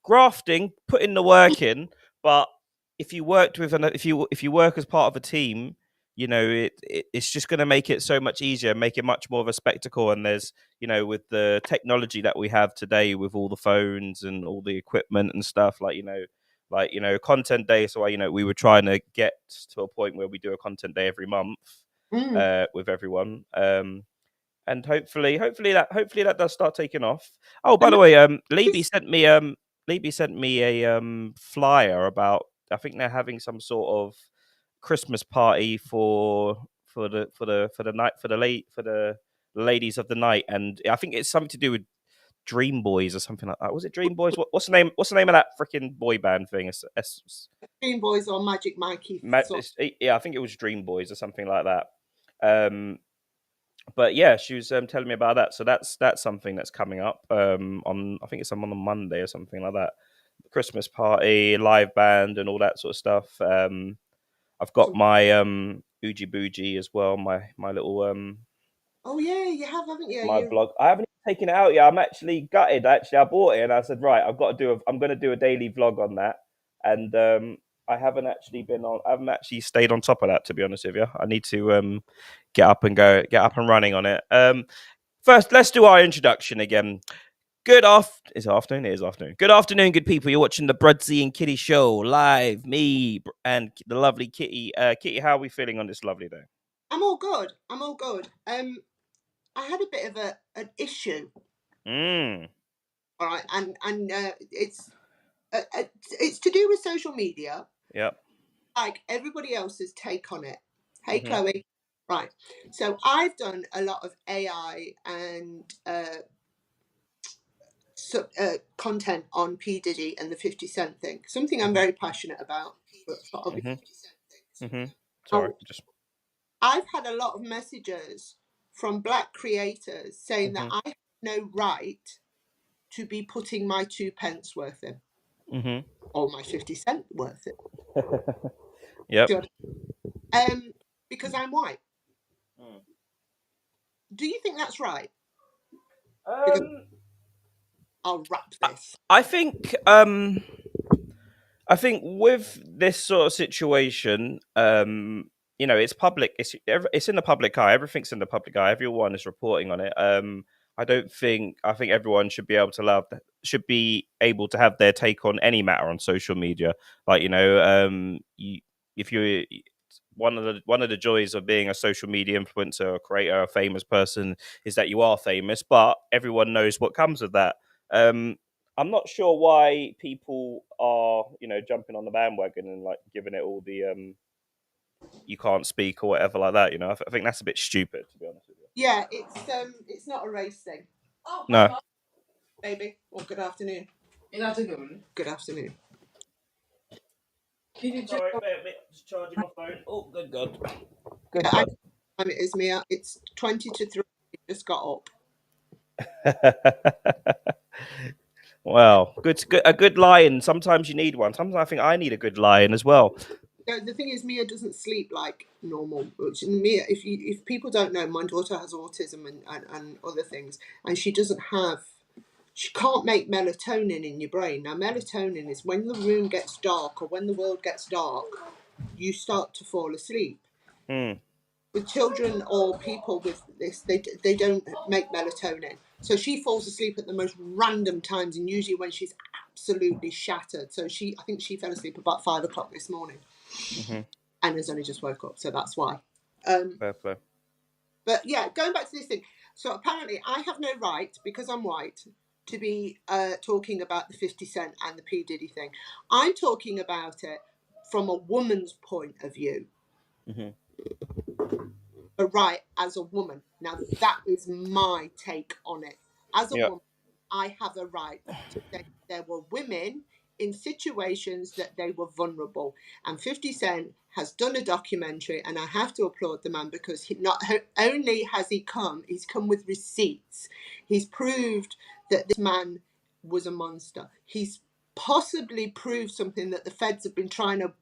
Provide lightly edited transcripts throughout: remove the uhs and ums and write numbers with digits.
grafting, putting the work in, but if you worked with if you work as part of a team, it's just going to make it so much easier, make it much more of a spectacle. And there's, with the technology that we have today, with all the phones and all the equipment and stuff, content day. So we were trying to get to a point where we do a content day every month with everyone. And hopefully that does start taking off. Oh, by the way, Libby sent me a flyer about, I think they're having some sort of Christmas party for the night, for the ladies of the night, and I think it's something to do with Dream Boys or something like that. Was it Dream Boys? What's the name? What's the name of that freaking boy band thing? Dream Boys or Magic Mikey. Yeah, I think it was Dream Boys or something like that. But yeah, she was telling me about that. So that's something that's coming up on, I think it's on a Monday or something like that. Christmas party, live band, and all that sort of stuff. I've got my Oogie Boogie as well. My little Oh yeah, you have, haven't you? my blog. I haven't even taken it out yet. I'm actually gutted. Actually, I bought it and I said, right, I'm going to do a daily vlog on that. And I haven't actually stayed on top of that, to be honest with you. I need to get up and running on it. First, let's do our introduction again. Is afternoon? It is afternoon. Good afternoon, good people. You're watching the Bruddc and Kitty show live. Me and the lovely Kitty. Kitty, how are we feeling on this lovely day? I'm all good. I had a bit of an issue. All right, and it's to do with social media. Yep. Like everybody else's take on it. Hey, Chloe. Right. So I've done a lot of AI and content on P. Diddy and the 50 Cent thing. Something I'm very passionate about. Sorry, I've had a lot of messages from Black creators saying that I have no right to be putting my 2 pence worth in, or my 50 cent worth in. Yep. Because I'm white. Do you think that's right? I'll wrap this. I think with this sort of situation, it's public. It's in the public eye. Everything's in the public eye. Everyone is reporting on it. I think everyone should be able to have their take on any matter on social media. Like, if you one of the joys of being a social media influencer, or creator, a famous person, is that you are famous, but everyone knows what comes with that. I'm not sure why people are, jumping on the bandwagon and like giving it all the you can't speak or whatever like that. I think that's a bit stupid, to be honest with you. Yeah, it's not a race thing. Oh, no, baby. Well, good afternoon. Good afternoon. Sorry, just charging my phone. Oh, good God. Good God. It is, Mia. It's 20 to 3. You just got up. Well, a good lion. Sometimes you need one. Sometimes I think I need a good lion as well. The thing is, Mia doesn't sleep like normal. Mia, if people don't know, my daughter has autism and other things, and she can't make melatonin in your brain. Now, melatonin is when the room gets dark or when the world gets dark, you start to fall asleep. With children or people with this, they don't make melatonin. So she falls asleep at the most random times, and usually when she's absolutely shattered. So I think she fell asleep about 5 o'clock this morning, and has only just woke up. So that's why. Fair. But yeah, going back to this thing. So apparently, I have no right, because I'm white, to be talking about the 50 Cent and the P. Diddy thing. I'm talking about it from a woman's point of view. A right as a woman. Now, that is my take on it. As a woman, I have a right to say there were women in situations that they were vulnerable. And 50 Cent has done a documentary, and I have to applaud the man, because not only has he's come with receipts. He's proved that this man was a monster. He's possibly proved something that the feds have been trying to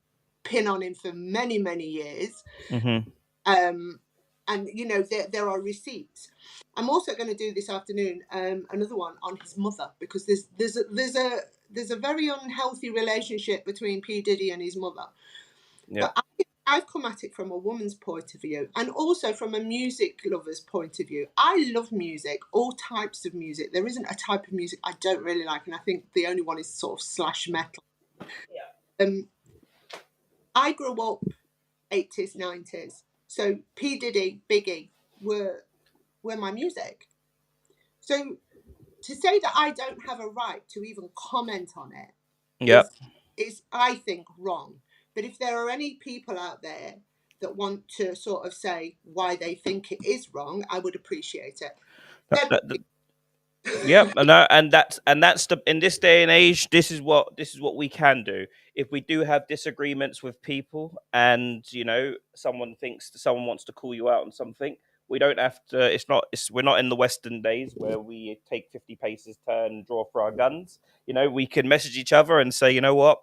pin on him for many, many years. And, there are receipts. I'm also going to do this afternoon another one on his mother, because there's there's a very unhealthy relationship between P Diddy and his mother. Yep. But I've come at it from a woman's point of view and also from a music lover's point of view. I love music, all types of music. There isn't a type of music I don't really like, and I think the only one is sort of slash metal. Um, I grew up 80s, 90s, so P Diddy, Biggie were my music. So to say that I don't have a right to even comment on it Yep. is I think wrong. But if there are any people out there that want to sort of say why they think it is wrong, I would appreciate it. That, that, Yep, and that's the in this day and age. This is what we can do. If we do have disagreements with people, and someone wants to call you out on something, we don't have to. We're not in the Western days where we take 50 paces, turn, draw for our guns. We can message each other and say, you know what,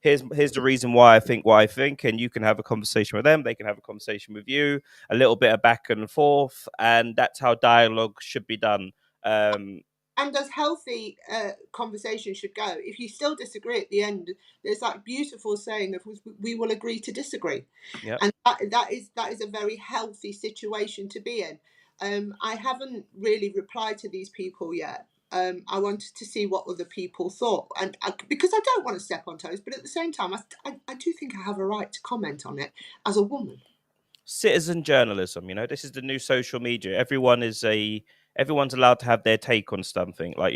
here's the reason why I think what I think, and you can have a conversation with them. They can have a conversation with you. A little bit of back and forth, and that's how dialogue should be done. Um, And as healthy conversation should go, if you still disagree at the end, there's that beautiful saying of we will agree to disagree, Yep. and that is a very healthy situation to be in. I haven't really replied to these people yet. I wanted to see what other people thought, and because I don't want to step on toes, but at the same time, I do think I have a right to comment on it as a woman. Citizen journalism. This is the new social media. Everyone's allowed to have their take on something. Like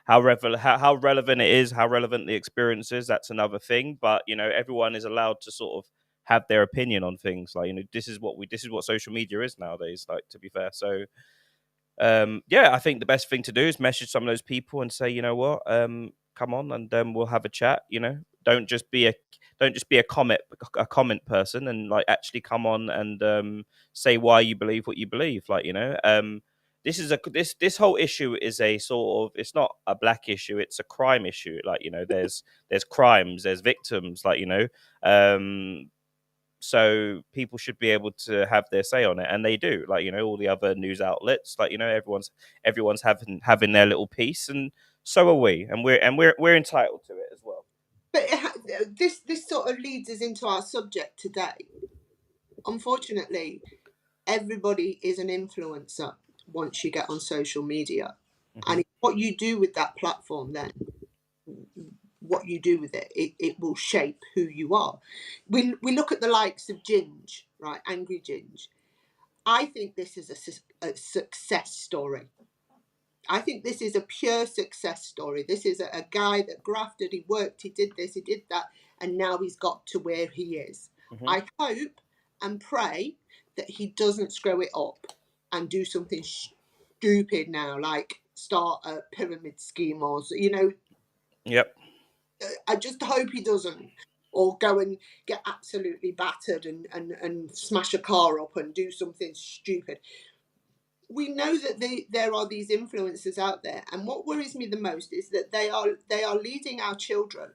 how relevant it is, how relevant the experience is. That's another thing. But everyone is allowed to sort of have their opinion on things. Like this is what social media is nowadays. Like, to be fair, so yeah, I think the best thing to do is message some of those people and say, you know what, come on, and we'll have a chat. Don't just be a comment person, and like actually come on and say why you believe what you believe. Like, this whole issue is a sort of, it's not a black issue, it's a crime issue. Like, there's crimes, there's victims. Like, so people should be able to have their say on it, and they do. Like, all the other news outlets, like, everyone's having their little piece, and so are we, and we're entitled to it as well. But this sort of leads us into our subject today. Unfortunately, everybody is an influencer once you get on social media, Hmm. and it's what you do with that platform, then what you do with it will shape who you are. We look at the likes of Ginge, right? Angry Ginge. I think this is a success story. I think this is a pure success story. This is a guy that grafted, he worked, he did this, he did that, and now he's got to where he is. Hmm. I hope and pray that he doesn't screw it up and do something stupid now, like start a pyramid scheme, or Yep. I just hope he doesn't, or go and get absolutely battered and smash a car up and do something stupid. We know that there are these influences out there, and what worries me the most is that they are leading our children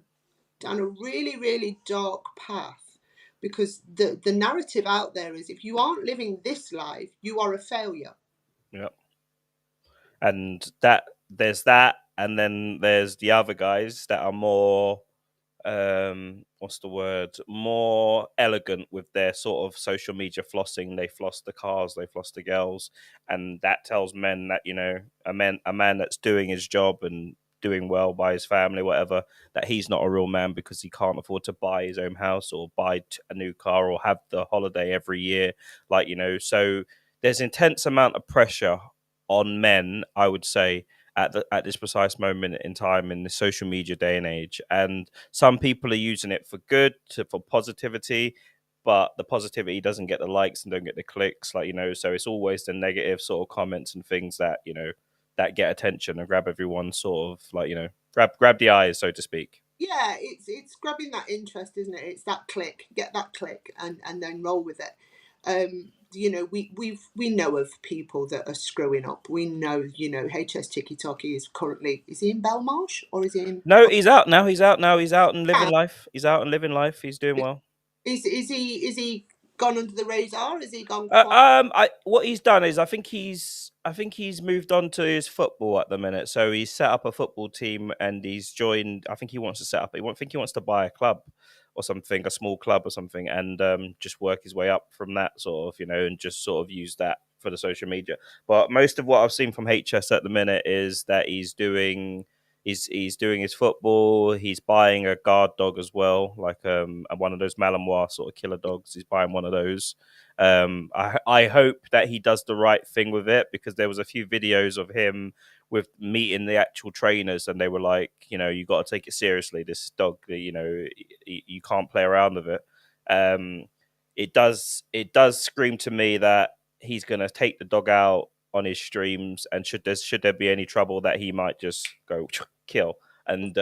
down a really, really dark path, because the narrative out there is, if you aren't living this life, you are a failure. Yep. And that, and then there's the other guys that are more, what's the word, more elegant with their sort of social media flossing. They floss the cars, they floss the girls, and that tells men that, a man that's doing his job and doing well by his family, whatever, that he's not a real man, because he can't afford to buy his own house or buy a new car or have the holiday every year. Like, so there's intense amount of pressure on men, I would say, at this precise moment in time in the social media day and age. And some people are using it for good, for positivity, but the positivity doesn't get the likes and don't get the clicks. Like, so it's always the negative sort of comments and things that, that get attention and grab everyone sort of, like, grab the eyes, so to speak. Yeah, it's grabbing that interest, isn't it? It's that click, get that click, and then roll with it. We know of people that are screwing up. We know, HS Tiki Toki is he in Belmarsh, or is he in? No, he's out now. He's out now. He's out and living life. He's out and living life. He's doing well. Is he gone under the radar? Has he gone quiet? What he's done is I think he's moved on to his football at the minute. So he's set up a football team and he's joined. I think he wants to set up. I think he wants to buy a club or something, a small club or something, and just work his way up from that sort of, and just sort of use that for the social media. But most of what I've seen from HS at the minute is that he's doing his football. He's buying a guard dog as well, like one of those Malinois sort of killer dogs. He's buying one of those. I hope that he does the right thing with it, because there was a few videos of him with meeting the actual trainers, and they were like, you got to take it seriously. This dog, you can't play around with it. Um, it does scream to me that he's going to take the dog out on his streams, and should there be any trouble, that he might just go kill. And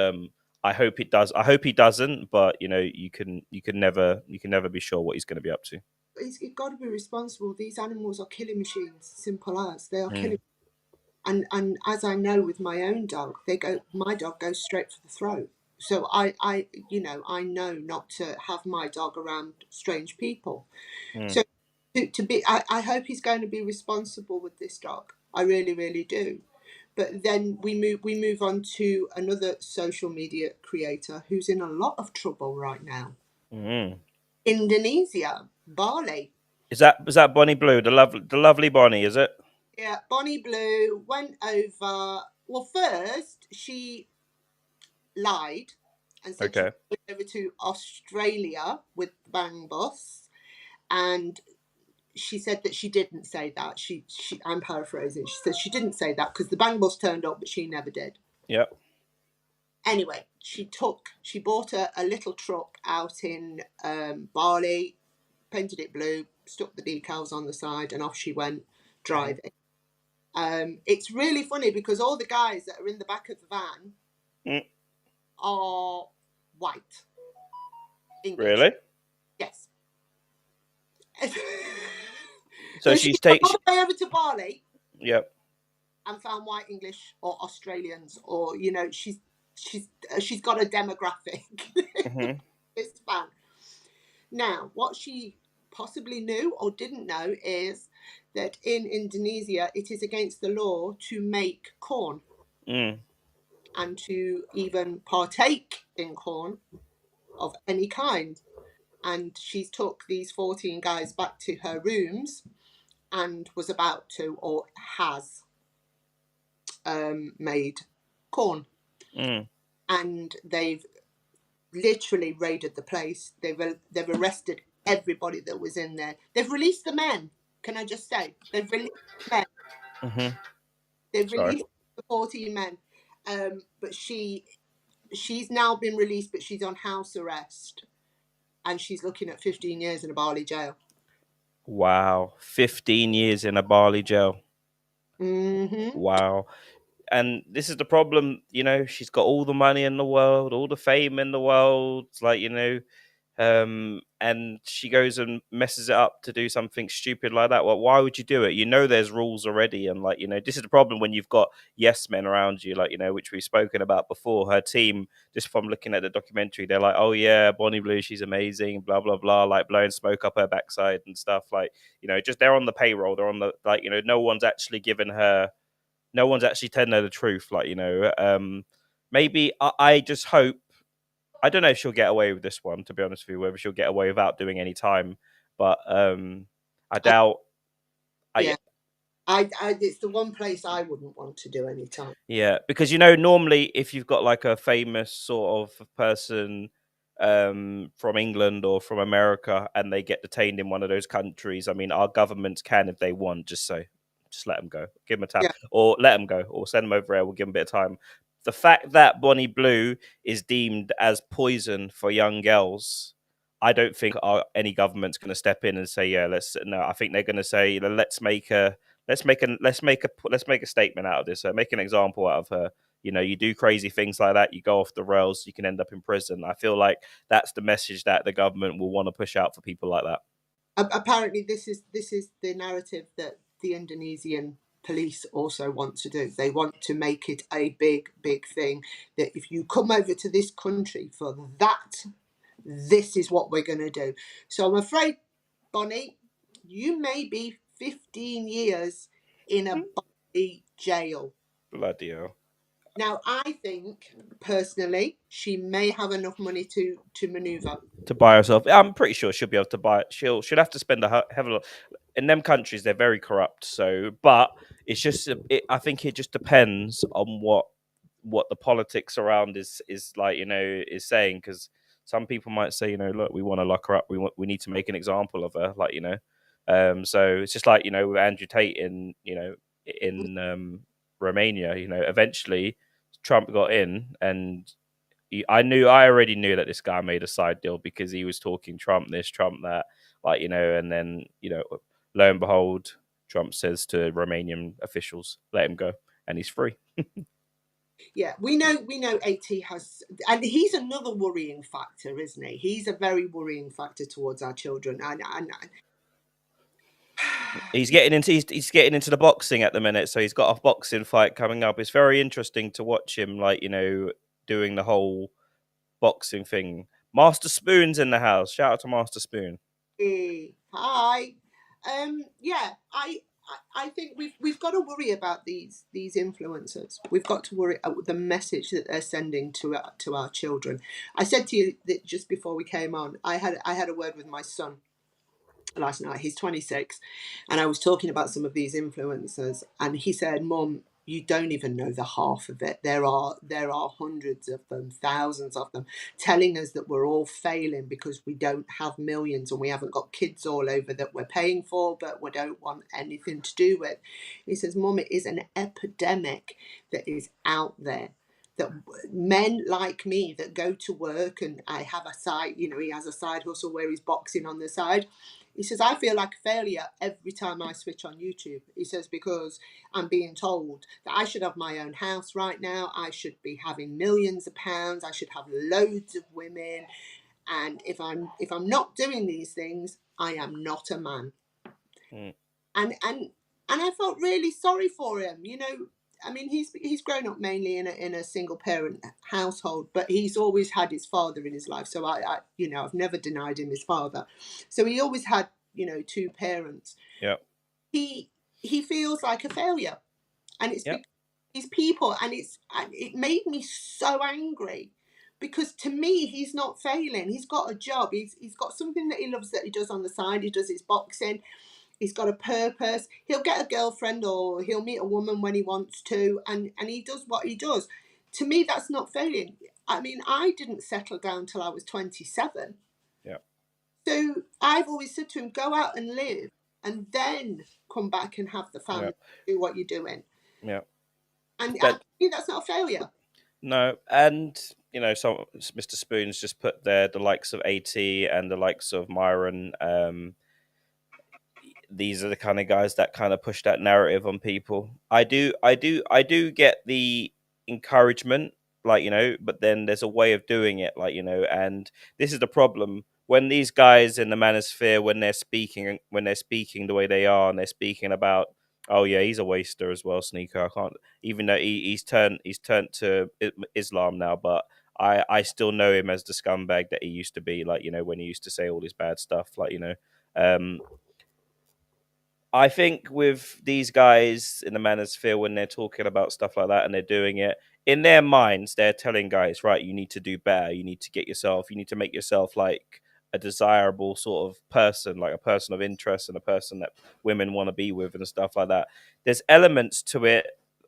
I hope it does. I hope he doesn't, but you can never be sure what he's going to be up to. He's got to be responsible. These animals are killing machines. Simple as they are Mm, killing. And as I know with my own dog, my dog goes straight for the throat. So I know not to have my dog around strange people. mm, So I hope he's going to be responsible with this dog. I really, really do. But then we move on to another social media creator who's in a lot of trouble right now. mm. Indonesia, Bali. Is that Bonnie Blue, the lovely Bonnie? Is it? Yeah, Bonnie Blue went over. Well, first she lied and said she Okay. was going over to Australia with the Bang Bus, and she said that she didn't say that. I'm paraphrasing. She said she didn't say that because the Bang Bus turned up, but she never did. Yep. Anyway, she bought a little truck out in Bali, painted it blue, stuck the decals on the side, and off she went Hmm. driving. It's really funny because all the guys that are in the back of the van Mm, are white, English. really? Yes. So So she she's went take. all the way over to Bali Yep. and found white English or Australians, or she's got a demographic. Hmm. It's fun. Now, what she possibly knew or didn't know is that in Indonesia it is against the law to make corn Mm, and to even partake in corn of any kind. And she's took these 14 guys back to her rooms and was about to, or has, made corn. mm. And they've literally raided the place. They've arrested everybody that was in there. They've released the men. Can I just say they've released the men? Hmm. They've Sorry. released the 14 men. But she's now been released, but she's on house arrest, and she's looking at 15 years in a Bali jail. Wow. 15 years in a Bali jail. Mm-hmm. Wow. And this is the problem, she's got all the money in the world, all the fame in the world, like, and she goes and messes it up to do something stupid like that. Well, why would you do it? There's rules already, and like, this is the problem when you've got yes men around you, like, which we've spoken about before. Her team, just from looking at the documentary, they're like, oh yeah, Bonnie Blue, she's amazing, blah blah blah, like blowing smoke up her backside and stuff, like, just they're on the payroll, they're on the, like, no one's actually telling her the truth. Like, maybe I just hope. I don't know if she'll get away with this one. To be honest with you, whether she'll get away without doing any time, but I I, doubt. I yeah, it's the one place I wouldn't want to do any time. Yeah, because normally if you've got like a famous sort of person from England or from America and they get detained in one of those countries, I mean, our governments can, if they want, just let them go, give them a tap, Yeah, or let them go, or send them over there. We'll give them a bit of time. The fact that Bonnie Blue is deemed as poison for young girls, I don't think any government's going to step in and say, yeah, let's. No, I think they're going to say, let's make a statement out of this. Make an example out of her. You do crazy things like that, you go off the rails, you can end up in prison. I feel like that's the message that the government will want to push out for people like that. apparently this is the narrative that the Indonesian police also want to do. They want to make it a big, big thing that if you come over to this country for that, this is what we're going to do. So I'm afraid Bonnie, you may be 15 years in a body jail. Bloody hell. Now, I think personally, she may have enough money to maneuver. To buy herself. I'm pretty sure she'll be able to buy it. She'll have to spend a heavy lot. In them countries, they're very corrupt. So, but it's just, I think it just depends on what the politics around is like, is saying. Because some people might say, look, we want to lock her up. We need to make an example of her, like. So it's just like, with Andrew Tate in Romania. Eventually Trump got in, and I already knew that this guy made a side deal because he was talking Trump this, Trump that, like, and then, lo and behold, Trump says to Romanian officials, let him go, and he's free. Yeah, we know AT has, and he's another worrying factor, isn't he? He's a very worrying factor towards our children, and He's getting into the boxing at the minute, so he's got a boxing fight coming up. It's very interesting to watch him, like, doing the whole boxing thing. Master Spoon's in the house. Shout out to Master Spoon. hi, yeah, I think we've got to worry about these influencers. We've got to worry about the message that they're sending to our children. I said to you that just before we came on, I had a word with my son last night. He's 26, and I was talking about some of these influencers, and he said, "Mum, you don't even know the half of it. There are hundreds of them, thousands of them, telling us that we're all failing because we don't have millions and we haven't got kids all over that we're paying for, but we don't want anything to do with." He says, "Mum, it is an epidemic that is out there." That men like me that go to work, and I have a side, he has a side hustle where he's boxing on the side. He says, "I feel like a failure every time I switch on YouTube." He says, "Because I'm being told that I should have my own house right now. I should be having millions of pounds. I should have loads of women. And if I'm not doing these things, I am not a man." Mm. And I felt really sorry for him. I mean, he's grown up mainly in a single parent household, but he's always had his father in his life. So I've never denied him his father. So he always had, two parents. Yeah. He feels like a failure, and it's Yeah. because these people, and it made me so angry, because to me he's not failing. He's got a job. He's got something that he loves that he does on the side. He does his boxing. He's got a purpose. He'll get a girlfriend, or he'll meet a woman when he wants to, and he does what he does. To me, that's not failing. I mean, I didn't settle down till I was 27. Yeah. So I've always said to him, go out and live, and then come back and have the Yeah. family, do what you're doing. Yeah. And I But think that's not a failure. no, and so Mr. Spoon's just put there the likes of AT and the likes of Myron. These are the kind of guys that kind of push that narrative on people. I do get the encouragement, like, but then there's a way of doing it, like, and this is the problem when these guys in the manosphere, when they're speaking the way they are, and they're speaking about, oh yeah, he's a waster as well, Sneaker. I can't, even though he's turned to Islam now, but I still know him as the scumbag that he used to be, like, when he used to say all this bad stuff, like, um I think with these guys in the manosphere, when they're talking about stuff like that and they're doing it, in their minds, they're telling guys, right, you need to do better. You need to you need to make yourself like a desirable sort of person, like a person of interest and a person that women want to be with and stuff like that. There's elements to it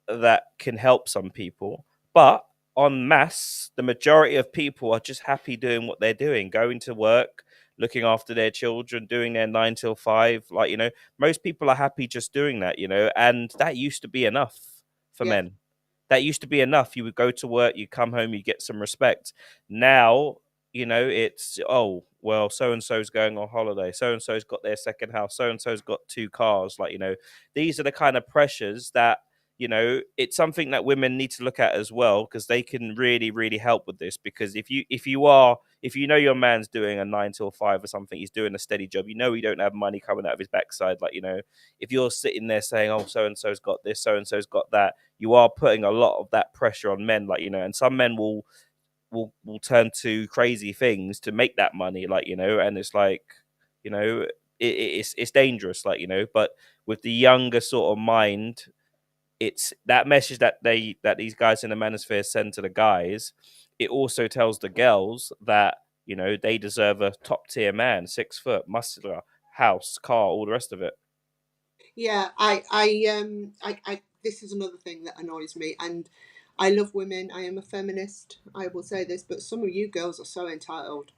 that can help some people, but en masse, the majority of people are just happy doing what they're doing, going to work, looking after their children, doing their 9 till 5. Like, most people are happy just doing that, and that used to be enough for Yeah, men. That used to be enough. You would go to work, you come home, you get some respect. Now, it's, oh, well, so and so's going on holiday, so and so's got their second house, so and so's got 2 cars. Like, these are the kind of pressures that, it's something that women need to look at as well, because they can really, really help with this. Because if you know your man's doing a 9 till 5 or something, he's doing a steady job, he don't have money coming out of his backside. Like, if you're sitting there saying, oh, so and so's got this, so and so's got that, you are putting a lot of that pressure on men. Like, and some men will turn to crazy things to make that money. Like, and it's like, you know, it's dangerous, like, you know. But with the younger sort of mind, it's that message that these guys in the manosphere send to the guys. It also tells the girls that, you know, they deserve a top tier man, 6 foot, muscular, house, car, all the rest of it. Yeah, this is another thing that annoys me, and I love women. I am a feminist. I will say this, but some of you girls are so entitled.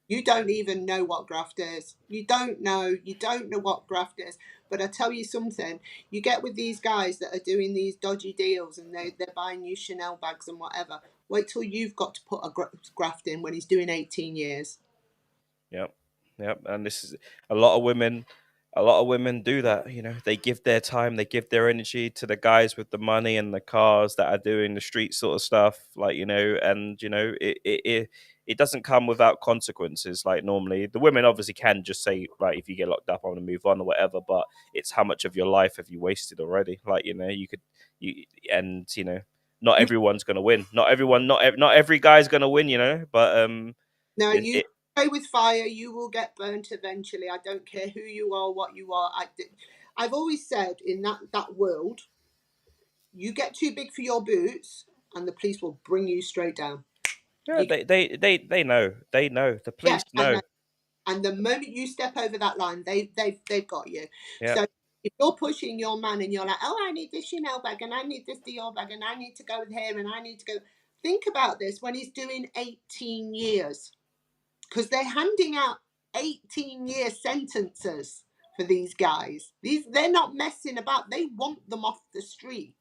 You don't even know what graft is. You don't know. You don't know what graft is. But I tell you something. You get with these guys that are doing these dodgy deals, and they're buying you Chanel bags and whatever. Wait till you've got to put a graft in when he's doing 18 years. Yep, yep. And this is a lot of women. A lot of women do that. You know, they give their time, they give their energy to the guys with the money and the cars that are doing the street sort of stuff. Like, you know, and you know, it doesn't come without consequences. Like normally, the women obviously can just say, right, if you get locked up, I want to move on or whatever. But it's how much of your life have you wasted already? Like, you know, you could, you and you know, not You everyone's gonna win. Not everyone, not every guy's gonna win. You know, but Now it, you it play with fire, you will get burnt eventually. I don't care who you are, what you are. I've always said in that world, you get too big for your boots, and the police will bring you straight down. Yeah, You, they know. They know. The yeah, police know. and the moment you step over that line, they've got you. Yeah. So if you're pushing your man and you're like, oh, I need this Chanel bag and I need this Dior bag and I need to go here and I need to go. Think about this when he's doing 18 years, because they're handing out 18-year sentences for these guys. They're not messing about. They want them off the street.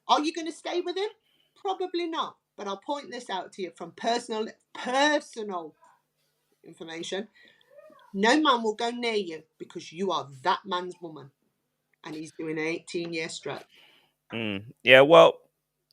Are you going to stay with him? Probably not. But I'll point this out to you from personal information. No man will go near you because you are that man's woman, and he's doing an 18-year stretch. Yeah. Well,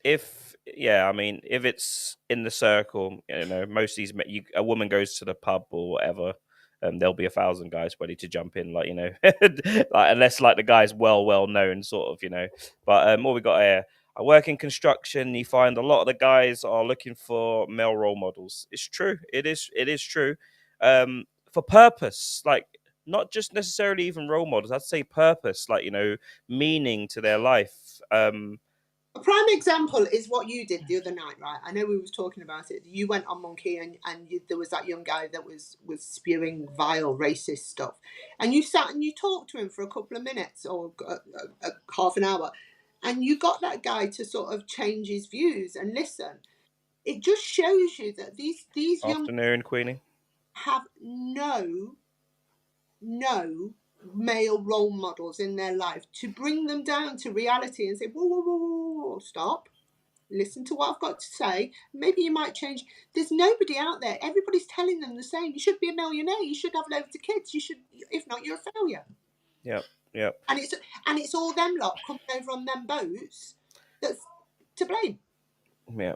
if yeah, I mean, if it's in the circle, you know, most of these a woman goes to the pub or whatever, there'll be 1,000 guys ready to jump in, like, you know, like, unless like the guy's well known, sort of, you know. But what we got here. I work in construction. You find a lot of the guys are looking for male role models. It's true. It is true. For purpose, like not just necessarily even role models. I'd say purpose, like, you know, meaning to their life. A prime example is what you did the other night, right? I know we was talking about it. You went on Monkey, and there was that young guy that was spewing vile racist stuff, and you sat and you talked to him for a couple of minutes or half an hour, and you got that guy to sort of change his views and listen. It just shows you that these young Afternoon, Queenie. have no male role models in their life to bring them down to reality and say, whoa, whoa, whoa, whoa, whoa, stop. Listen to what I've got to say. Maybe you might change. There's nobody out there. Everybody's telling them the same. You should be a millionaire. You should have loads of kids. You should, if not, you're a failure. Yep, yep. And it's all them lot coming over on them boats that's to blame. Yeah,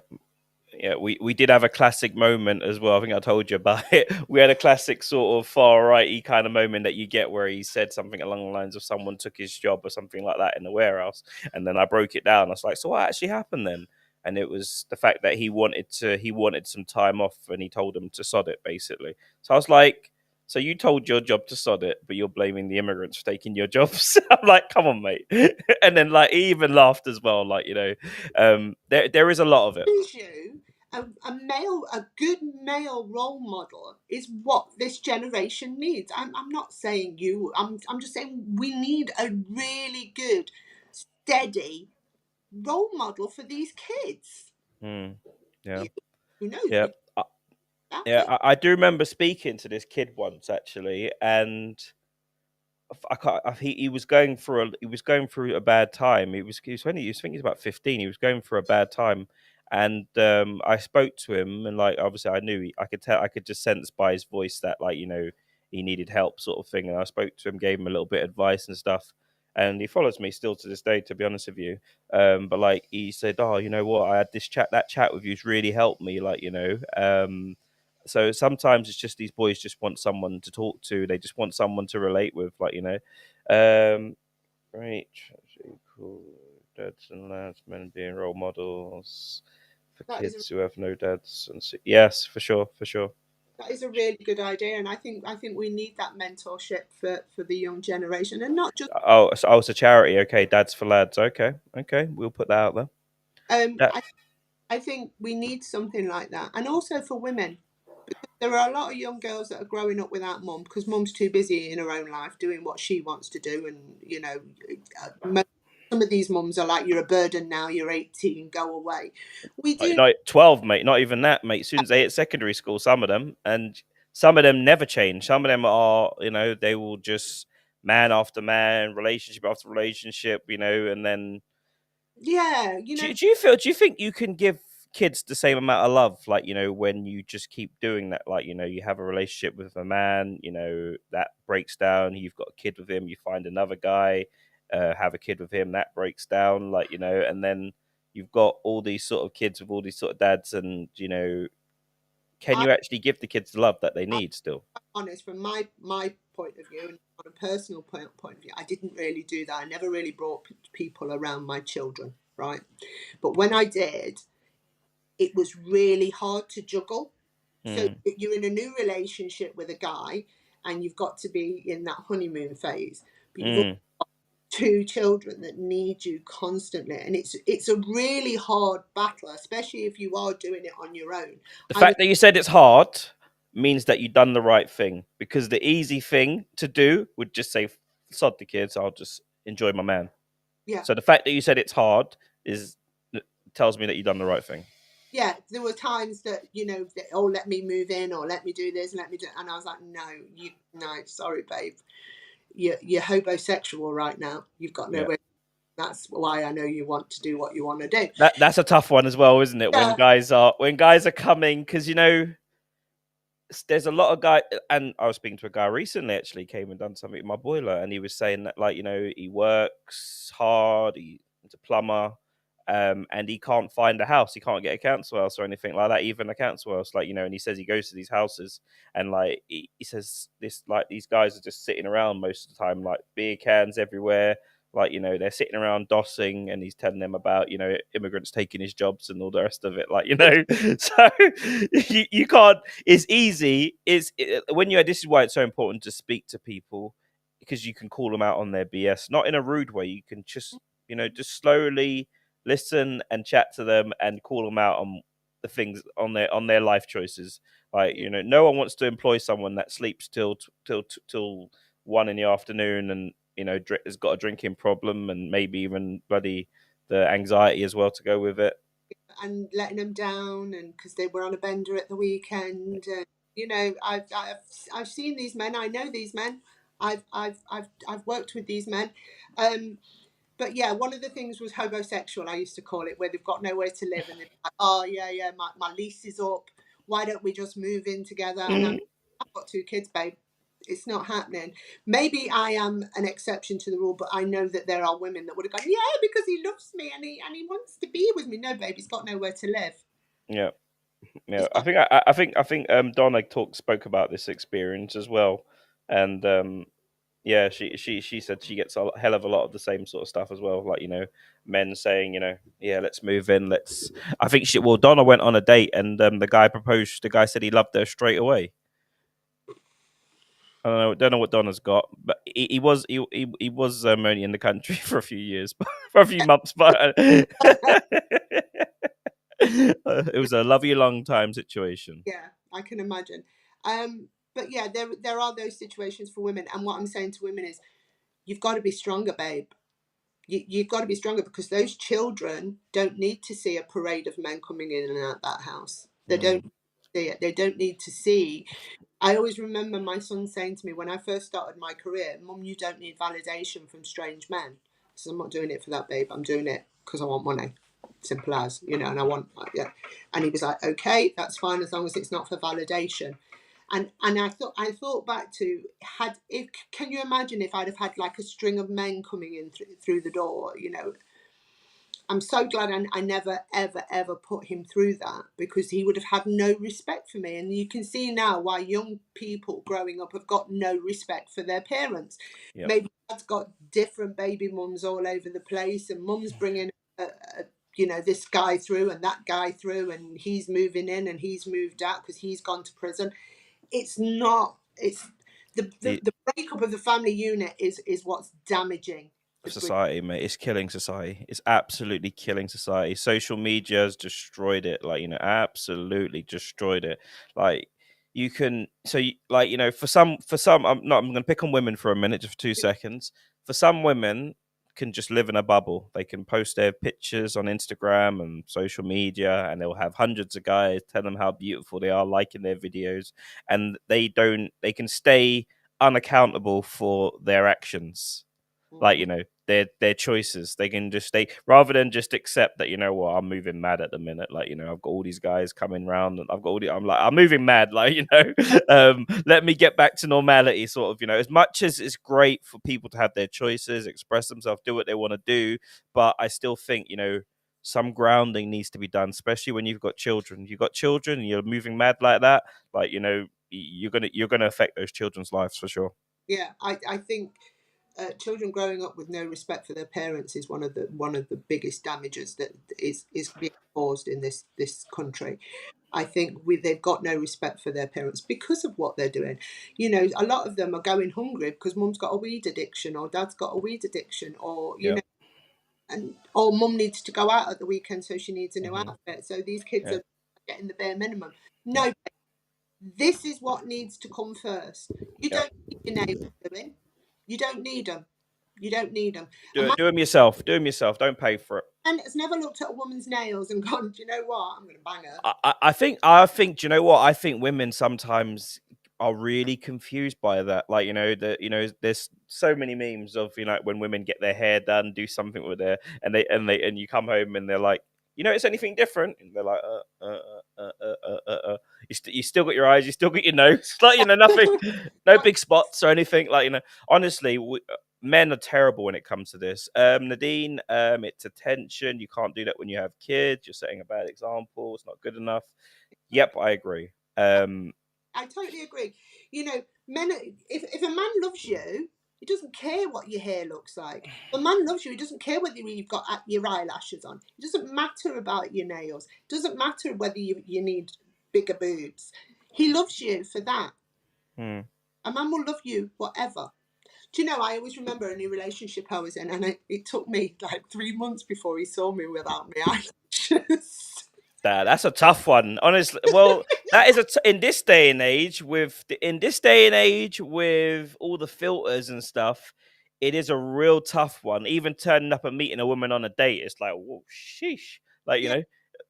yeah, we did have a classic moment as well. I think I told you about it. We had a classic sort of far righty kind of moment that you get where he said something along the lines of someone took his job or something like that in the warehouse, and then I broke it down. I was like, so what actually happened then? And it was the fact that he wanted some time off, and he told him to sod it basically. So I was like, so you told your job to sod it, but you're blaming the immigrants for taking your jobs. I'm like, come on, mate. And then like he even laughed as well, like, you know, there is a lot of it. You a good male role model is what this generation needs. I'm not saying you. I'm just saying we need a really good, steady role model for these kids. Mm, yeah, You, who knows? yeah, Maybe that yeah. person. I do remember speaking to this kid once actually, and I can't. He was going through a bad time. He was thinking about 15. He was going through a bad time, and I spoke to him, and like obviously I knew I could tell, I could just sense by his voice that, like, you know, he needed help, sort of thing. And I spoke to him, gave him a little bit of advice and stuff. And he follows me still to this day, to be honest with you. But like he said, oh, you know what? I had this chat. That chat with you's really helped me. Like, you know. So sometimes it's just these boys just want someone to talk to. They just want someone to relate with, like, you know. Right, cool. Dads and lads, men being role models for That is kids who have no dads, and yes, for sure, for sure. that is a really good idea, and I think we need that mentorship for the young generation, and not just. Oh, it's a charity. Okay, Dads for Lads. Okay, okay, we'll put that out there. Um, That I I think we need something like that, and also for women. There are a lot of young girls that are growing up without mum because mum's too busy in her own life doing what she wants to do, and some of these mums are like, "You're a burden now. You're 18. Go away." We do. Like 12, mate. Not even that, mate. As soon as they hit secondary school, some of them, and some of them never change. Some of them are, they will just man after man, relationship after relationship, and then Yeah, do you think you can give kids the same amount of love, like, when you just keep doing that, like, you have a relationship with a man, that breaks down, you've got a kid with him, you find another guy, have a kid with him, that breaks down, like, and then you've got all these sort of kids with all these sort of dads, and can I, you actually give the kids the love that they I'm need still? honest from my point of view, and on a personal point of view, I didn't really do that. I never really brought people around my children, right? But when I did, it was really hard to juggle. So Mm, you're in a new relationship with a guy, and you've got to be in that honeymoon phase, but you've mm. two children that need you constantly, and it's a really hard battle, especially if you are doing it on your own. The I know, fact that you said it's hard means that you've done the right thing, because the easy thing to do would just say, sod the kids, I'll just enjoy my man. yeah, So the fact that you said it's hard is tells me that you've done the right thing. yeah. There were times that oh, let me move in, or let me do this, let me do, and I was like, no, no, sorry, babe, you're homosexual right now. You've got Yeah. nowhere. That's why I know you want to do what you want to do. That's a tough one as well, isn't it? Yeah, When guys are coming, because there's a lot of guy, and I was speaking to a guy recently, actually came and done something with my boiler, and he was saying that, like, he works hard, he's a plumber, and he can't find a house, he can't get a council house or anything like that, even a council house, like, and he says he goes to these houses, and like he says this, like, these guys are just sitting around most of the time, like beer cans everywhere, like, they're sitting around dossing, and he's telling them about, immigrants taking his jobs and all the rest of it, like, so you can't, it's easy. When this is why it's so important to speak to people, because you can call them out on their BS, not in a rude way. You can just, just slowly listen and chat to them and call them out on the things, on their life choices. Like, yeah, no one wants to employ someone that sleeps till 1 in the afternoon, and has got a drinking problem, and maybe even bloody the anxiety as well to go with it. and letting them down, and because they were on a bender at the weekend. I've seen these men. I know these men. I've worked with these men. Um, but yeah, one of the things was homosexual. I used to call it, where they've got nowhere to live, and they're like, "Oh yeah, yeah, my lease is up. Why don't we just move in together?" And I've got two kids, babe. It's not happening. Maybe I am an exception to the rule, but I know that there are women that would have gone, "Yeah, because he loves me and he wants to be with me." No, babe, he's got nowhere to live. Yeah. Yeah, He's got I think Donna spoke about this experience as well, and yeah, she said she gets a hell of a lot of the same sort of stuff as well, like, men saying, yeah, let's move in, let's. I think Donna went on a date, and the guy proposed. The guy said he loved her straight away. I don't know what Donna's got, but he was only in the country for a few years, for a few months, but it was a love you long time situation. yeah, I can imagine. But yeah, there are those situations for women, and what I'm saying to women is, you've got to be stronger, babe. You've got to be stronger, because those children don't need to see a parade of men coming in and out that house. They don't Mm, see it. They don't need to see. I always remember my son saying to me when I first started my career, "Mum, you don't need validation from strange men." I said, "I'm not doing it for that, babe. I'm doing it because I want money. Simple as, and I want, yeah." And he was like, "Okay, that's fine as long as it's not for validation." And I thought back to, had if can you imagine if I'd have had like a string of men coming in through the door, I'm so glad I never, ever, ever put him through that, because he would have had no respect for me. And you can see now why young people growing up have got no respect for their parents. yep. Maybe dad's got different baby mums all over the place, and mum's bringing, this guy through and that guy through, and he's moving in and he's moved out because he's gone to prison. it's not. It's The the breakup of the family unit is what's damaging the British. society, mate. It's killing society. It's absolutely killing society. Social media has destroyed it. Like, absolutely destroyed it. Like, you can, like, for some, I'm going to pick on women for a minute, just for 2 seconds. For some women, can just live in a bubble. They can post their pictures on Instagram and social media, and they'll have hundreds of guys tell them how beautiful they are, liking their videos, and they can stay unaccountable for their actions, like, Mhm. their choices. They can just, they rather than just accept that, what, I'm moving mad at the minute, like, I've got all these guys coming round, and I've got I'm like, I'm moving mad, like, let me get back to normality, sort of. As much as it's great for people to have their choices, express themselves, do what they want to do, but I still think, some grounding needs to be done, especially when you've got children and you're moving mad like that, like, you're gonna affect those children's lives for sure. Yeah, I think children growing up with no respect for their parents is one of the biggest damages that is being caused in this country. I think they've got no respect for their parents because of what they're doing. A lot of them are going hungry because mum's got a weed addiction or dad's got a weed addiction, or Yeah. and or mum needs to go out at the weekend, so she needs a new Hmm. outfit. So these kids Yeah. are getting the bare minimum. Yeah. No, this is what needs to come first. You Yeah. don't need your nails doing. You don't need them. You don't need them. Do And it. my Do them yourself. Do them yourself. Don't pay for it. man has never looked at a woman's nails and gone, "Do you know what? I'm going to bang her." I think. Do you know what? I think women sometimes are really confused by that. Like, there's so many memes of, when women get their hair done, do something with their, and you come home and they're like, it's anything different, and they're like, you still got your eyes, you still got your nose, like, nothing, no big spots or anything. Like, honestly, men are terrible when it comes to this. Nadine, it's attention. You can't do that when you have kids. You're setting a bad example. It's not good enough. Yep, I agree. I totally agree. Men. If a man loves you, he doesn't care what your hair looks like. If a man loves you, he doesn't care whether you've got your eyelashes on. It doesn't matter about your nails. It doesn't matter whether you need bigger boobs. He loves you for that. Hmm. A man will love you whatever. Do you know? I always remember a new relationship I was in, and it took me like 3 months before he saw me without my eyelashes. That's a tough one, honestly. Well, that is in this day and age, with all the filters and stuff, it is a real tough one. Even turning up and meeting a woman on a date, it's like, whoa, sheesh, like, Yeah.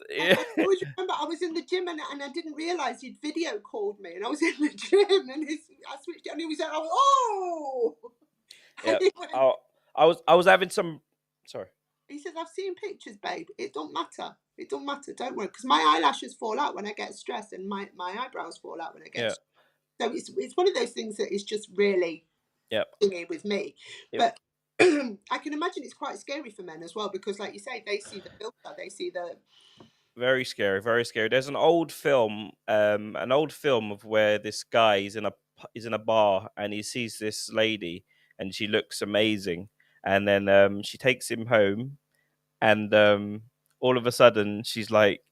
yeah, I always remember I was in the gym, and I didn't realise he'd video called me, and I was in the gym, and I switched it and he was like, "Oh!" And yeah. he went, I was having some. Sorry. he says, "I've seen pictures, babe. It don't matter. It don't matter. Don't worry, because my eyelashes fall out when I get stressed, and my eyebrows fall out when I get Yeah. stressed." So it's one of those things that is just really Yep. thingy with me. Yep. But I can imagine it's quite scary for men as well, because, like you say, they see the filter, they see the Very scary, very scary. There's an old film of where this guy is in a bar, and he sees this lady, and she looks amazing, and then she takes him home, and all of a sudden she's like,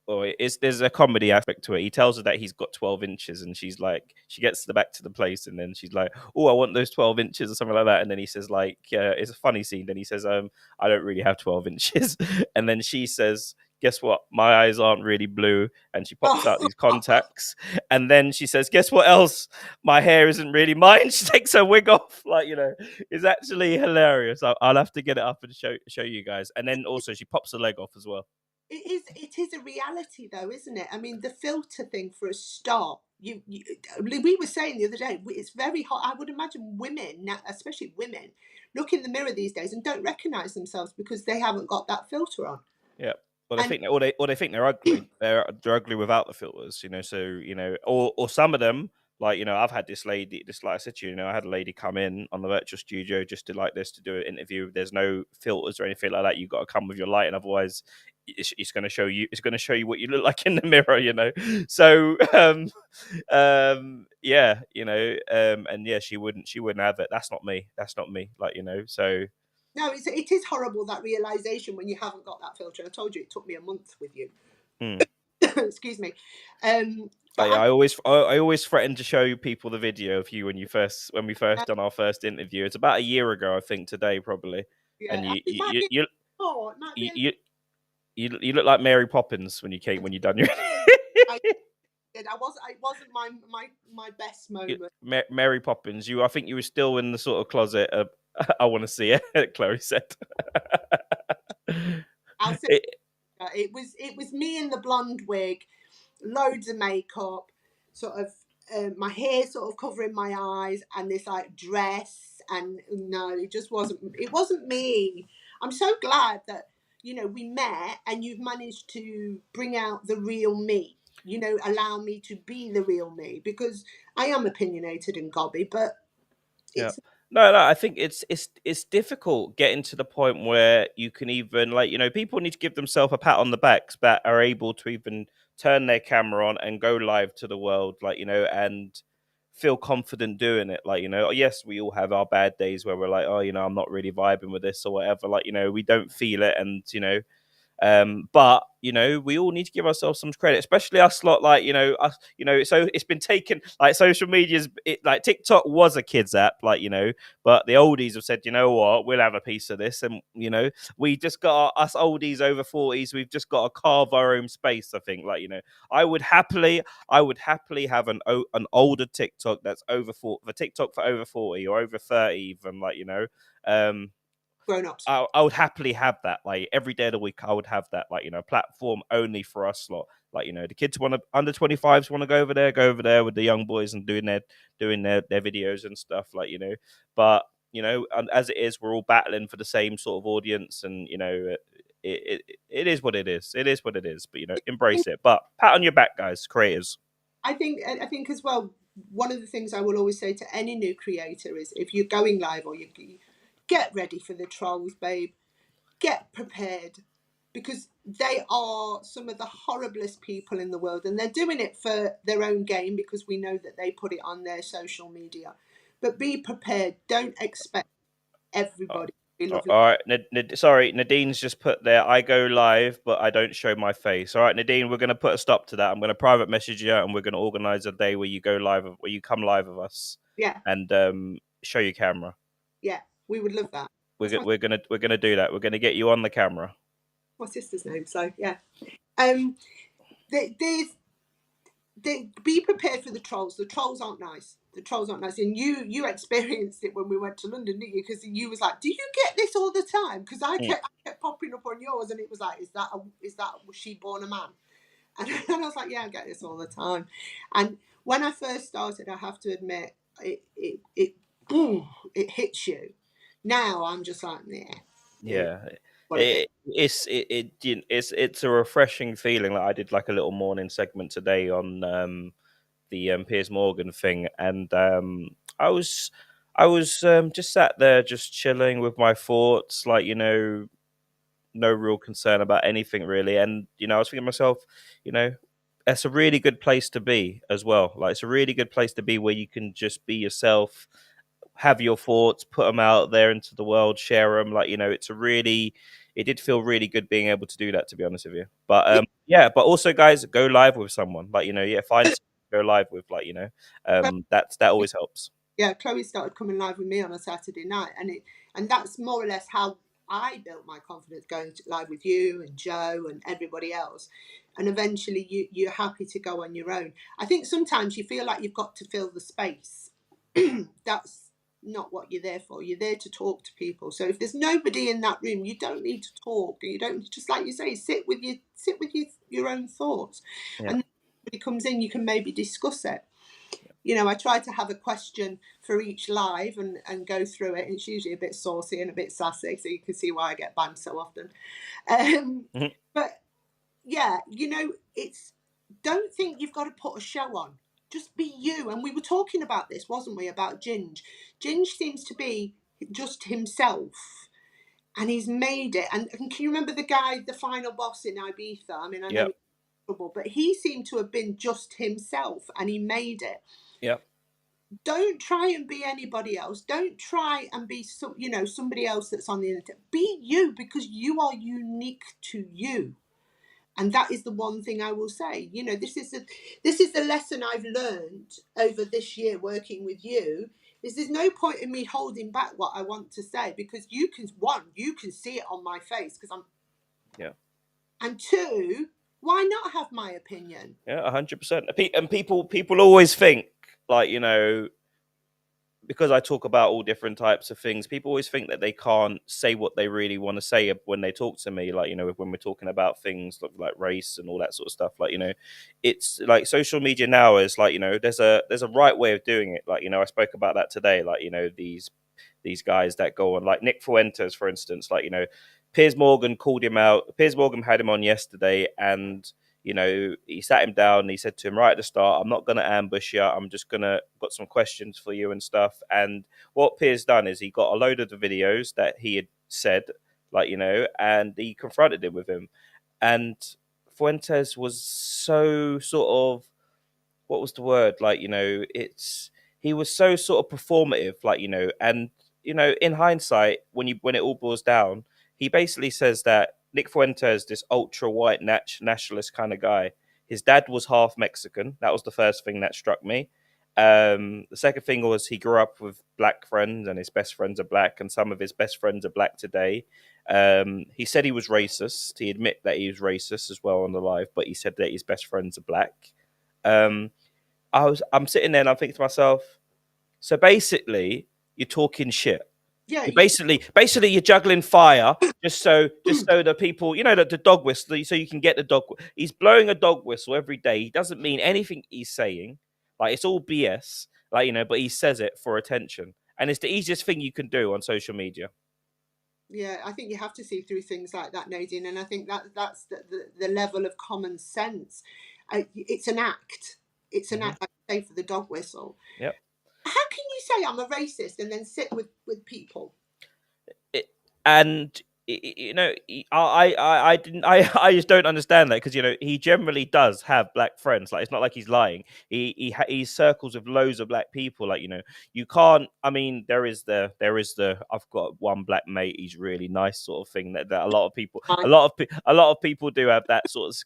or there's a comedy aspect to it. He tells her that he's got 12 inches, and she's like, she gets back to the place, and then she's like, oh, I want those 12 inches or something like that. And then he says, like, it's a funny scene. Then he says, I don't really have 12 inches. And then she says, guess what? My eyes aren't really blue. And she pops out these contacts. And then she says, guess what else? My hair isn't really mine. She takes her wig off. Like, it's actually hilarious. I'll have to get it up and show you guys. And then also she pops the leg off as well. It is a reality, though, isn't it? I mean, the filter thing for a start. We were saying the other day, it's very hot. I would imagine women, now, especially women, look in the mirror these days and don't recognise themselves because they haven't got that filter on. Yeah. Well, they And think or they think they're ugly. They're ugly without the filters, So, or some of them, like, I've had this lady, like I said to you, I had a lady come in on the virtual studio just to, like this, to do an interview. There's no filters or anything like that. You've got to come with your light, and otherwise, it's going to show you. It's going to show you what you look like in the mirror. So, yeah, and yeah, she wouldn't have it. That's not me. That's not me. Like, so. no, it is horrible, that realization when you haven't got that filter. I told you it took me a month with you. Hmm. Excuse me. But I always threaten to show people the video of you when we first done our first interview. It's about a year ago, I think, today probably, yeah, and it might be more. It might be. you you you look like Mary Poppins when you done your I did. I was. It wasn't my best moment. Mary Poppins. I think you were still in the sort of closet. I want to see it. Chloe said. I'll say It, it was me in the blonde wig, loads of makeup, sort of my hair sort of covering my eyes, and this like dress. And no, it wasn't me. I'm so glad that we met, and you've managed to bring out the real me. Allow me to be the real me, because I am opinionated and gobby, but Yeah. it's No, I think it's difficult getting to the point where you can even people need to give themselves a pat on the backs that are able to even turn their camera on and go live to the world, and feel confident doing it. Yes, we all have our bad days where we're like, oh, I'm not really vibing with this or whatever. We don't feel it, and but we all need to give ourselves some credit, especially us lot. Us, so it's been taken, like, social media's like TikTok was a kids app, but the oldies have said, you know what, we'll have a piece of this, and we just got us oldies over 40s. We've just got to carve our own space. I think, I would happily, have an older TikTok that's over 40, the TikTok for over 40 or over 30, even um grown ups. I would happily have that. Like every day of the week, I would have that. Platform only for us lot. The kids want to under 25s want to go over there with the young boys and doing their videos and stuff. But and as it is, we're all battling for the same sort of audience, and it is what it is. It is what it is. But embrace it. But pat on your back, guys, creators. I think as well, one of the things I will always say to any new creator is, if you're going live, or you get ready for the trolls, babe. Get prepared, because they are some of the horriblest people in the world, and they're doing it for their own game, because we know that they put it on their social media. But be prepared. Don't expect everybody to be lovely. All right, sorry, Nadine's just put there. I go live, but I don't show my face. All right, Nadine, we're going to put a stop to that. I'm going to private message you, and we're going to organize a day where you go live, where you come live with us, Yeah, and show your camera. yeah, we would love that. We're That's go- we're gonna we're gonna do that. We're gonna get you on the camera. my sister's name. So yeah, um, there's be prepared for the trolls. The trolls aren't nice. The trolls aren't nice, and you experienced it when we went to London, didn't you? Because you was like, "Do you get this all the time?" Because Mm. I kept popping up on yours, and it was like, "Is that was she born a man?" And I was like, "Yeah, I get this all the time." And when I first started, I have to admit, it hits you. Now I'm just like, "Yeah, it, Yeah, what it is." it's a refreshing feeling. Like I did like a little morning segment today on the Piers Morgan thing, and I was just sat there, just chilling with my thoughts, no real concern about anything really. And I was thinking to myself, you know, that's a really good place to be as well. Like it's a really good place to be where you can just be yourself, have your thoughts, put them out there into the world, share them. It did feel really good being able to do that, to be honest with you. But Yeah, yeah, but also, guys, go live with someone. Yeah, find someone to go live with. That always helps. yeah, Chloe started coming live with me on a Saturday night, and that's more or less how I built my confidence, going live with you and Joe and everybody else. And eventually, you're happy to go on your own. I think sometimes you feel like you've got to fill the space. That's not what you're there for. You're there to talk to people. So if there's nobody in that room, you don't need to talk. You don't, just like you say, sit with your own thoughts, Yeah. and then when somebody comes in, you can maybe discuss it. I try to have a question for each live, and go through it. It's usually a bit saucy and a bit sassy, so you can see why I get banned so often. Mhm. But yeah, it's don't think you've got to put a show on. Just be you. And we were talking about this, wasn't we? About Ginge. Ginge seems to be just himself, and he's made it. And can you remember the guy, the final boss in Ibiza? I mean, I know Yeah. he's in trouble, but he seemed to have been just himself, and he made it. Yeah. Don't try and be anybody else. Don't try and be somebody else that's on the internet. Be you, because you are unique to you. And that is the one thing I will say. You know, this is the lesson I've learned over this year working with you. Is there's no point in me holding back what I want to say, because you can see it on my face because I'm, Yeah. and two, why not have my opinion? Yeah, 100%. And people always think, like, because I talk about all different types of things, people always think that they can't say what they really want to say when they talk to me. Like, when we're talking about things like race and all that sort of stuff. Like, it's like social media now is like, there's a right way of doing it. Like, I spoke about that today. Like, these guys that go on, like Nick Fuentes, for instance. Like, Piers Morgan called him out. Piers Morgan had him on yesterday, and he sat him down and he said to him right at the start, I'm not going to ambush you. I'm just going to got some questions for you and stuff. And what Piers done is he got a load of the videos that he had said, like, and he confronted him with him. And Fuentes was so sort of, what was the word? Like, he was so sort of performative, like, and in hindsight, when it all boils down, he basically says that Nick Fuentes, this ultra white nationalist kind of guy, his dad was half Mexican. That was the first thing that struck me. The second thing was he grew up with black friends, and his best friends are black, and some of his best friends are black today. He said he was racist. He admitted that he was racist as well on the live, but he said that his best friends are black. Um, I'm sitting there and I'm thinking to myself, so basically you're talking shit. Yeah, You basically you're juggling fire just so the people, the dog whistle, so you can get the dog. He's blowing a dog whistle every day. He doesn't mean anything he's saying. Like, it's all BS. Like, but he says it for attention, and it's the easiest thing you can do on social media. yeah. I think you have to see through things like that, Nadine, and I think that's the level of common sense. It's an act. It's an Hmm. act. Like I say, for the dog whistle. Yep. How can you say I'm a racist and then sit with people? It, and I didn't I just don't understand that, because he generally does have black friends. Like, it's not like he's lying. He circles with loads of black people. Like, you can't. I mean, there is the I've got one black mate. He's really nice, sort of thing. That a lot of people a lot of people do have that sort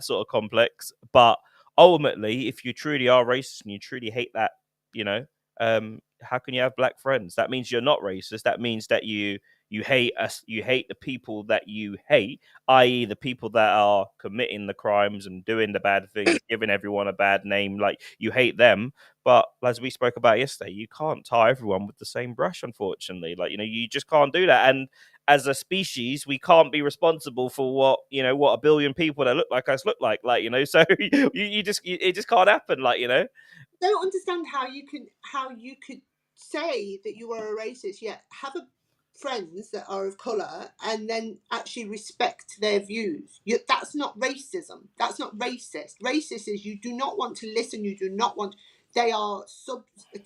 of complex. But ultimately, if you truly are racist and you truly hate that, you know, how can you have black friends? That means you're not racist. That means that you hate us, you hate the people that you hate, i.e. the people that are committing the crimes and doing the bad things, giving everyone a bad name. Like, you hate them. But as we spoke about yesterday, you can't tar everyone with the same brush, unfortunately. Like, you just can't do that. And as a species, we can't be responsible for what a billion people that look like us look like, so it just can't happen, Don't understand how you could say that you are a racist yet have friends that are of color and then actually respect their views. That's not racism. That's not racist. Racist is you do not want to listen. You do not want. They are sub.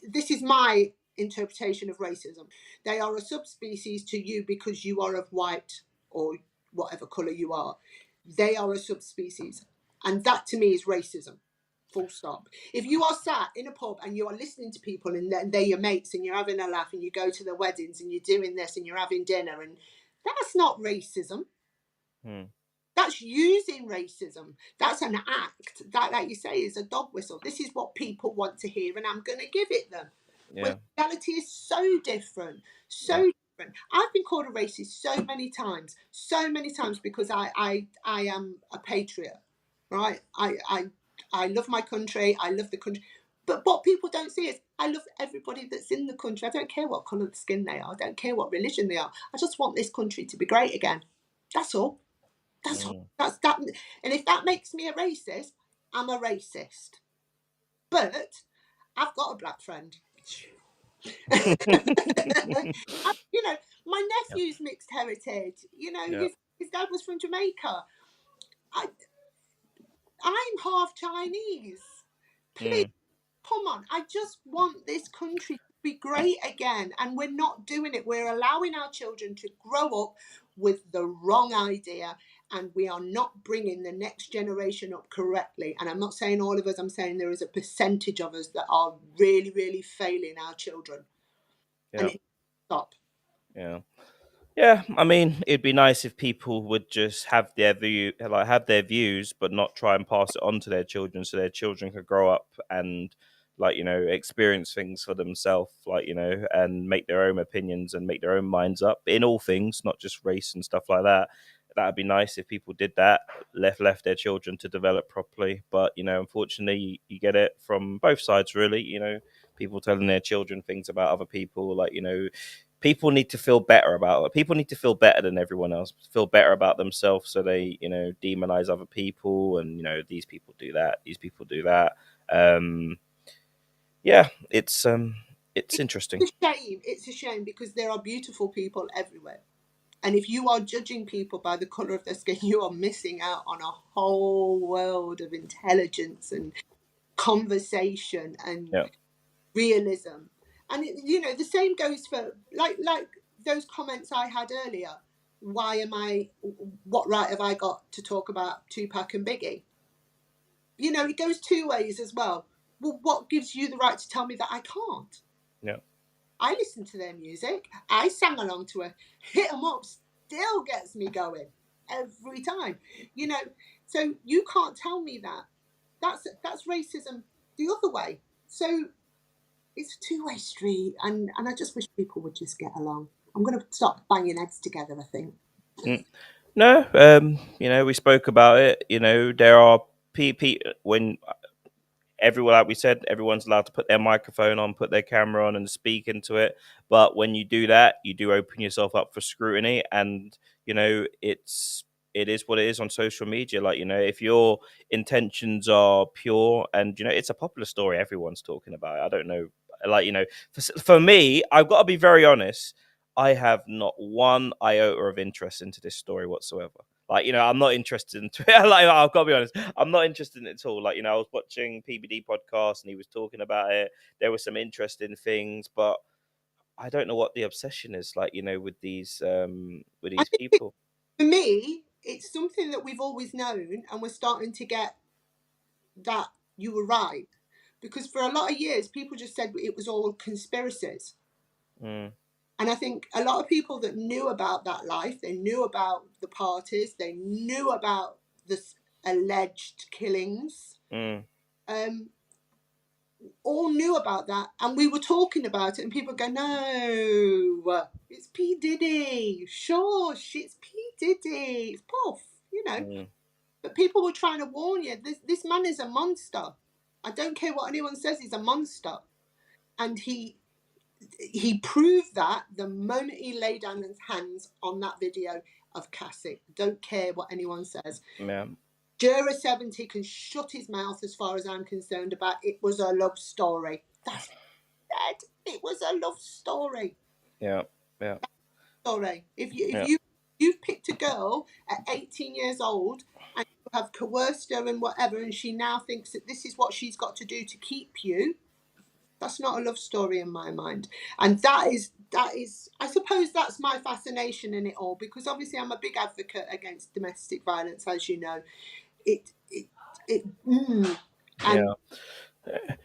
This is my interpretation of racism. They are a subspecies to you because you are of white or whatever color you are. They are a subspecies, and that to me is racism. Full stop. If you are sat in a pub and you are listening to people and they're your mates and you're having a laugh and you go to the weddings and you're doing this and you're having dinner, and that's not racism. Hmm. That's using racism. That's an act. That, like you say, is a dog whistle. This is what people want to hear, and I'm going to give it them. When Yeah. reality is so different, Yeah. so different. I've been called a racist so many times because I am a patriot, right? I love my country. I love the country. But what people don't see is I love everybody that's in the country. I don't care what colour of skin they are. I don't care what religion they are. I just want this country to be great again. That's all. That's all. Mm. That's that. And if that makes me a racist, I'm a racist. But I've got a black friend. You know, my Yeah. nephew's mixed heritage. You know, Yeah. his dad was from Jamaica. I, I'm half Chinese. Please, Mm. come on. I just want this country to be great again. And we're not doing it. We're allowing our children to grow up with the wrong idea. And we are not bringing the next generation up correctly. And I'm not saying all of us, I'm saying there is a percentage of us that are really, really failing our children. And Yeah. it stop. Yeah. Yeah, I mean, it'd be nice if people would just have their view, like have their views, but not try and pass it on to their children, so their children could grow up and, like, experience things for themselves, like, and make their own opinions and make their own minds up in all things, not just race and stuff like that. That'd be nice if people did that, left their children to develop properly. But unfortunately, you get it from both sides, really. People telling their children things about other people, like people need to feel better about it. People need to feel better than everyone else, feel better about themselves, so they demonize other people, and these people do that, these people do that. um yeah, it's interesting. It's a shame. It's a shame because there are beautiful people everywhere. And if you are judging people by the color of their skin, you are missing out on a whole world of intelligence and conversation and Yeah, realism. And the same goes for like those comments I had earlier. Why am I? What right have I got to talk about Tupac and Biggie? It goes two ways as well. Well, what gives you the right to tell me that I can't? yeah, I listen to their music. I sang along to it. Hit 'em up still gets me going every time. You know, so you can't tell me that. That's racism the other way. So it's a two-way street, and I just wish people would just get along. I'm going to stop banging heads together, I think. mm. No, we spoke about it. There are people when everyone, like we said, everyone's allowed to put their microphone on, put their camera on, and speak into it. But when you do that, you do open yourself up for scrutiny, and it is what it is on social media. Like, if your intentions are pure, and it's a popular story, everyone's talking about it. I don't know, like, for me, I've got to be very honest. I have not one iota of interest into this story whatsoever. Like, I'm not interested in like, I've got to be honest, I'm not interested in it at all. Like, I was watching PBD podcast and he was talking about it. There were some interesting things, but I don't know what the obsession is, like, with I these think people. for me, it's something that we've always known, and we're starting to get that you were right. Because for a lot of years, people just said it was all conspiracies. Mm, And I think a lot of people that knew about that life, they knew about the parties, they knew about the alleged killings, mm, um, all knew about that. And we were talking about it, and people go, no, it's P. Diddy. Sure, it's P. Diddy. It's Puff. mm, But people were trying to warn you this man is a monster. I don't care what anyone says, he's a monster. And he proved that the moment he laid down his hands on that video of Cassie. Don't care what anyone says. yeah, Juror 70 can shut his mouth as far as I'm concerned about it was a love story. That's dead. It was a love story. yeah, yeah, Story. If you if yeah, you you've picked a girl at 18 years old and you have coerced her and whatever, and she now thinks that this is what she's got to do to keep you, that's not a love story in my mind. And that is I suppose that's my fascination in it all, because obviously I'm a big advocate against domestic violence, as you know. It and yeah.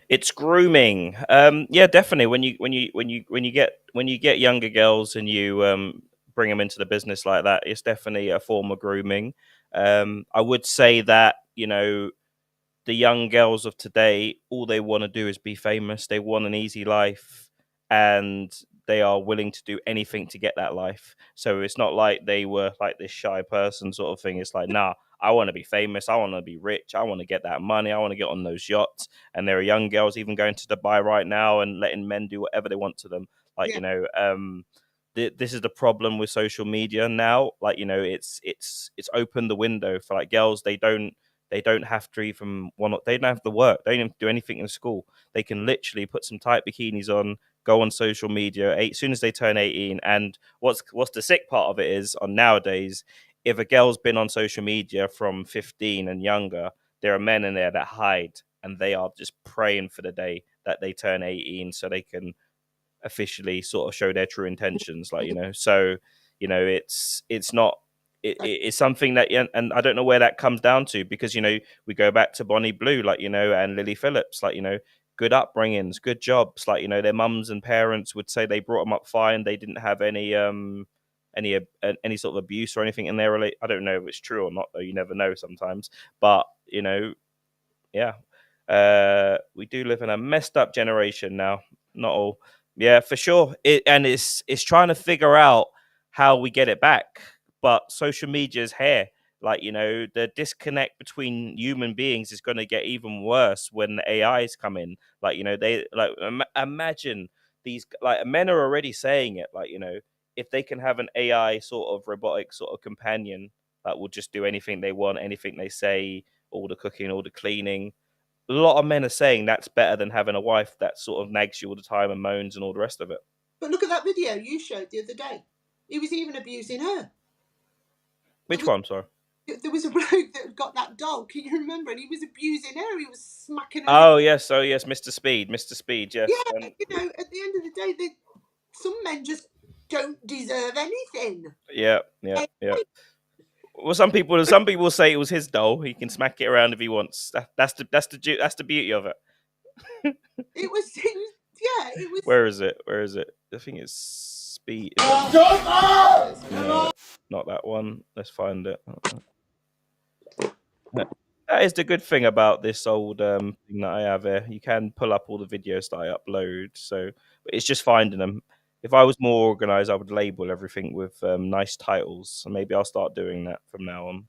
It's grooming. Yeah, definitely. When you get younger girls and you bring them into the business like that, it's definitely a form of grooming. I would say that the young girls of today, all they want to do is be famous. They want an easy life, and they are willing to do anything to get that life. So it's not like they were like this shy person sort of thing. It's like, nah, I want to be famous. I want to be rich. I want to get that money. I want to get on those yachts. And there are young girls even going to Dubai right now and letting men do whatever they want to them. Like, yeah, this is the problem with social media now. Like, it's opened the window for like girls. They don't have to even want. They don't have to work. They don't have to do anything in school. They can literally put some tight bikinis on, go on social media as soon as they turn 18. And what's the sick part of it is, on nowadays, if a girl's been on social media from 15 and younger, there are men in there that hide, and they are just praying for the day that they turn 18 so they can officially sort of show their true intentions, like, so it's not, it's something that, yeah, and I don't know where that comes down to, because we go back to Bonnie Blue, like, and Lily Phillips, like, good upbringings, good jobs, like, their mums and parents would say they brought them up fine, they didn't have any sort of abuse or anything in their I don't know if it's true or not, though. You never know sometimes. But yeah, we do live in a messed up generation now. Not all, yeah, for sure. It's trying to figure out how we get it back. But social media's here. Like, the disconnect between human beings is going to get even worse when the AIs come in. Like, they like imagine these, like, men are already saying it. Like, if they can have an AI sort of robotic sort of companion that will just do anything they want, anything they say, all the cooking, all the cleaning. A lot of men are saying that's better than having a wife that sort of nags you all the time and moans and all the rest of it. But look at that video you showed the other day. He was even abusing her. Which one, sorry? There was a bloke that got that doll. Can you remember? And he was abusing her. He was smacking her. Oh yes, Mr. Speed, yes. Yeah, at the end of the day, some men just don't deserve anything. Yeah. Well, some people say it was his doll. He can smack it around if he wants. That's the beauty of it. It was, yeah, it was. Where is it? I think it's Speed. No, not that one. Let's find it. That is the good thing about this old thing that I have here. You can pull up all the videos that I upload. So but it's just finding them. If I was more organized, I would label everything with nice titles. So maybe I'll start doing that from now on.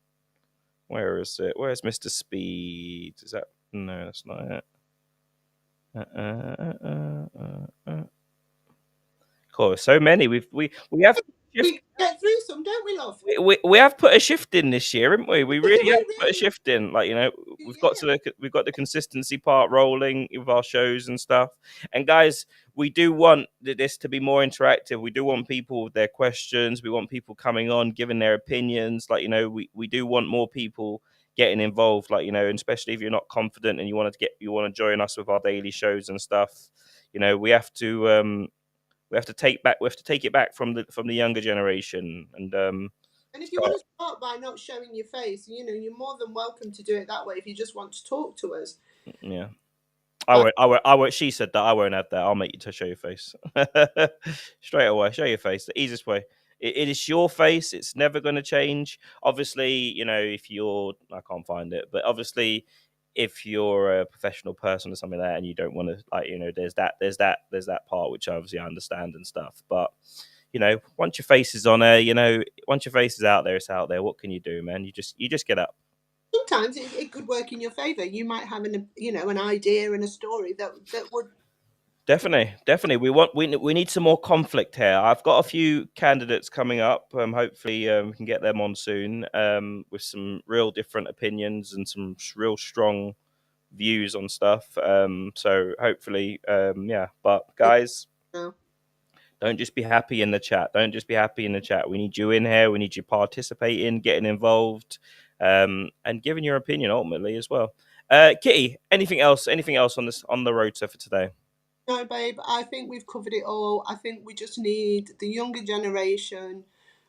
Where is it? Where's Mr. Speed? Is that? No, that's not it. Cool. So many. We have. We get through some, don't we, love? We have put a shift in this year, haven't we? We really have put a really? shift in. Like, we've got the consistency part rolling with our shows and stuff. And guys, we do want this to be more interactive. We do want people with their questions. We want people coming on, giving their opinions. Like, we do want more people getting involved. Like, and especially if you're not confident and you want to join us with our daily shows and stuff. We have to. We have to take it back from the younger generation, and if you want to start by not showing your face, you're more than welcome to do it that way. If you just want to talk to us, yeah, I won't. She said that I won't have that. I'll make you to show your face straight away. Show your face. The easiest way. It is your face. It's never going to change. Obviously, if I can't find it, but obviously, if you're a professional person or something like that and you don't want to, like, there's that part which obviously I understand and stuff. But once your face is on there, once your face is out there, it's out there. What can you do, man? You just get up. Sometimes it could work in your favor. You might have an idea and a story that would. Definitely. We need some more conflict here. I've got a few candidates coming up. Hopefully, we can get them on soon. With some real different opinions and some real strong views on stuff. So hopefully, yeah. But guys, don't just be happy in the chat. We need you in here. We need you participating, getting involved, and giving your opinion ultimately as well. Kitty, anything else on the rota for today? No, babe, I think we've covered it all. I think we just need the younger generation.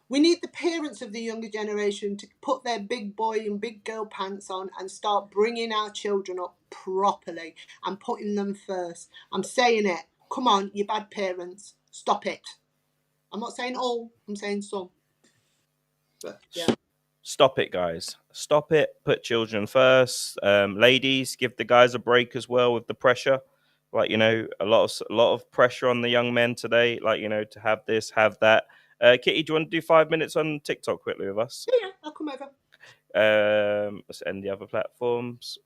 We need the parents of the younger generation to put their big boy and big girl pants on and start bringing our children up properly and putting them first. I'm saying it. Come on, you bad parents. Stop it. I'm not saying all. I'm saying some. But, yeah. Stop it, guys. Stop it. Put children first. Ladies, give the guys a break as well with the pressure. Like, a lot of pressure on the young men today. Like, to have this, have that. Kitty, do you want to do 5 minutes on TikTok quickly with us? Yeah, I'll come over. Let's end the other platforms.